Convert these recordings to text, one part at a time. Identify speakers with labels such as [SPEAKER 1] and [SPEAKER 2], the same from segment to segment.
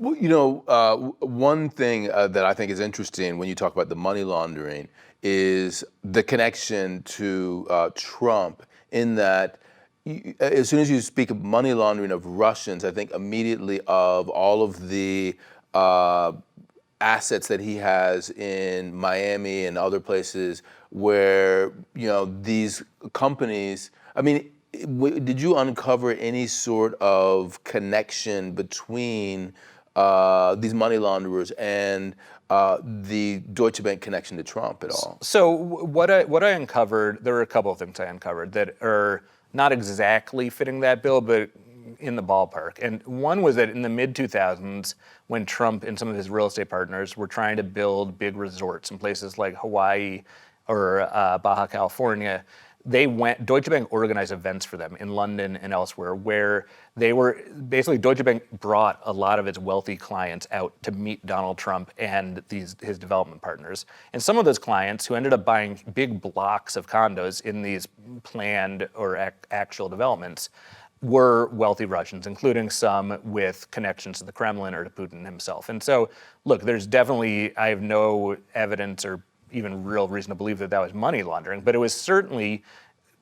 [SPEAKER 1] Well, one thing that I think is interesting when you talk about the money laundering is the connection to Trump, in that as soon as you speak of money laundering of Russians, I think immediately of all of the uh, assets that he has in Miami and other places where these companies. I mean, did you uncover any sort of connection between these money launderers and the Deutsche Bank connection to Trump at all?
[SPEAKER 2] So what I uncovered, there were a couple of things I uncovered that are not exactly fitting that bill, but in the ballpark. And one was that in the mid 2000s, when Trump and some of his real estate partners were trying to build big resorts in places like Hawaii or Baja California, Deutsche Bank organized events for them in London and elsewhere, where Deutsche Bank brought a lot of its wealthy clients out to meet Donald Trump and his development partners. And some of those clients, who ended up buying big blocks of condos in these planned or actual developments, were wealthy Russians, including some with connections to the Kremlin or to Putin himself. And so, look, I have no evidence or even real reason to believe that was money laundering, but it was certainly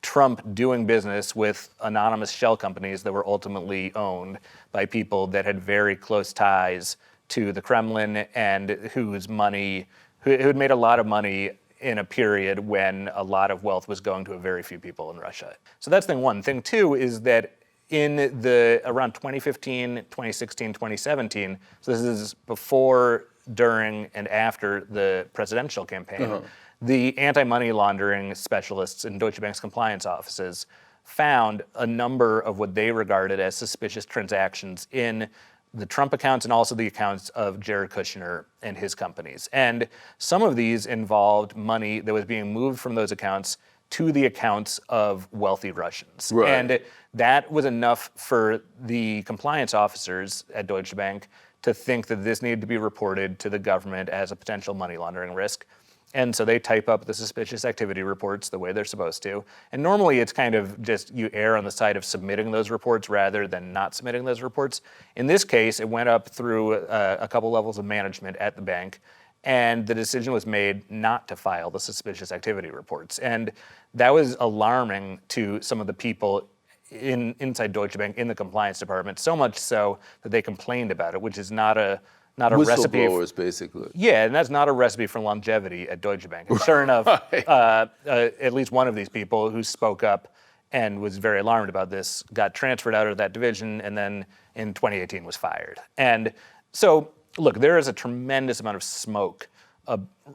[SPEAKER 2] Trump doing business with anonymous shell companies that were ultimately owned by people that had very close ties to the Kremlin and who had made a lot of money in a period when a lot of wealth was going to a very few people in Russia. So that's thing one. Thing two is that around 2015, 2016, 2017, so this is before, during, and after the presidential campaign, the anti-money laundering specialists in Deutsche Bank's compliance offices found a number of what they regarded as suspicious transactions in the Trump accounts and also the accounts of Jared Kushner and his companies. And some of these involved money that was being moved from those accounts to the accounts of wealthy Russians.
[SPEAKER 1] Right.
[SPEAKER 2] And that was enough for the compliance officers at Deutsche Bank to think that this needed to be reported to the government as a potential money laundering risk. And so they type up the suspicious activity reports the way they're supposed to. And normally it's kind of just you err on the side of submitting those reports rather than not submitting those reports. In this case, it went up through a couple levels of management at the bank, and the decision was made not to file the suspicious activity reports. And that was alarming to some of the people inside Deutsche Bank in the compliance department, so much so that they complained about it, which is not a recipe.
[SPEAKER 1] Whistleblowers, basically.
[SPEAKER 2] Yeah, and that's not a recipe for longevity at Deutsche Bank. And sure enough, at least one of these people who spoke up and was very alarmed about this got transferred out of that division, and then in 2018 was fired. And so, look, there is a tremendous amount of smoke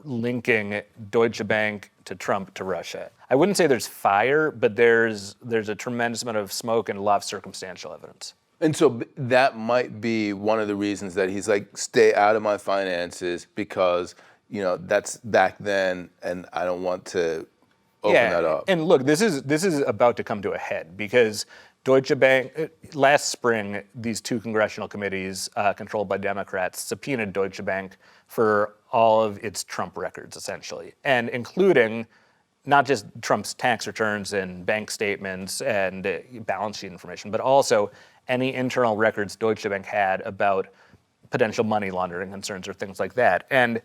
[SPEAKER 2] linking Deutsche Bank to Trump to Russia. I wouldn't say there's fire, but there's a tremendous amount of smoke and a lot of circumstantial evidence.
[SPEAKER 1] And so that might be one of the reasons that he's like, stay out of my finances, because that's back then, and I don't want to open that up.
[SPEAKER 2] And look, this is about to come to a head, because Deutsche Bank, last spring, these two congressional committees controlled by Democrats subpoenaed Deutsche Bank for all of its Trump records, essentially, and including not just Trump's tax returns and bank statements and balance sheet information, but also any internal records Deutsche Bank had about potential money laundering concerns or things like that. And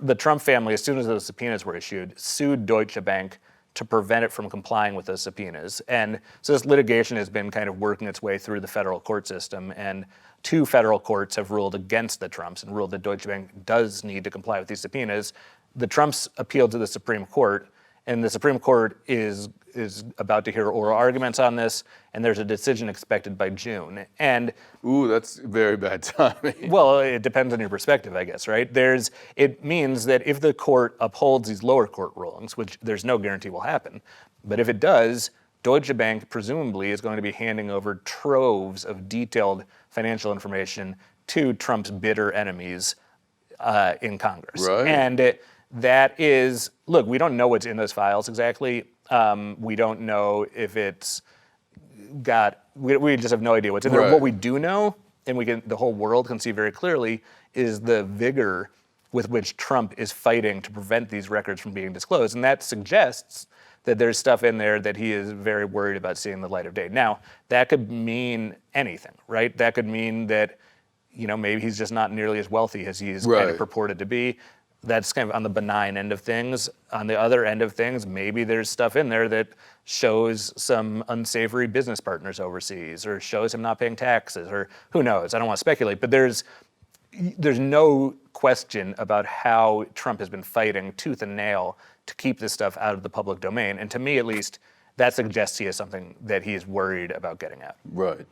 [SPEAKER 2] the Trump family, as soon as those subpoenas were issued, sued Deutsche Bank to prevent it from complying with those subpoenas. And so this litigation has been kind of working its way through the federal court system, and two federal courts have ruled against the Trumps and ruled that Deutsche Bank does need to comply with these subpoenas. The Trumps appealed to the Supreme Court, and the Supreme Court is about to hear oral arguments on this, and there's a decision expected by June. And
[SPEAKER 1] ooh, that's very bad timing.
[SPEAKER 2] Well, it depends on your perspective, I guess, right? It means that if the court upholds these lower court rulings, which there's no guarantee will happen, but if it does, Deutsche Bank presumably is going to be handing over troves of detailed financial information to Trump's bitter enemies in Congress.
[SPEAKER 1] Right.
[SPEAKER 2] And that is, look, we don't know what's in those files exactly. We don't know if it's we just have no idea what's in there.
[SPEAKER 1] Right.
[SPEAKER 2] What we do know, and the whole world can see very clearly, is the vigor with which Trump is fighting to prevent these records from being disclosed. And that suggests that there's stuff in there that he is very worried about seeing the light of day. Now, that could mean anything, right? That could mean that maybe he's just not nearly as wealthy as he's kind
[SPEAKER 1] Right.
[SPEAKER 2] of purported to be. That's kind of on the benign end of things. On the other end of things, maybe there's stuff in there that shows some unsavory business partners overseas, or shows him not paying taxes, or who knows. I don't want to speculate, but there's no question about how Trump has been fighting tooth and nail to keep this stuff out of the public domain. And to me, at least, that suggests he has something that he is worried about getting at.
[SPEAKER 1] Right.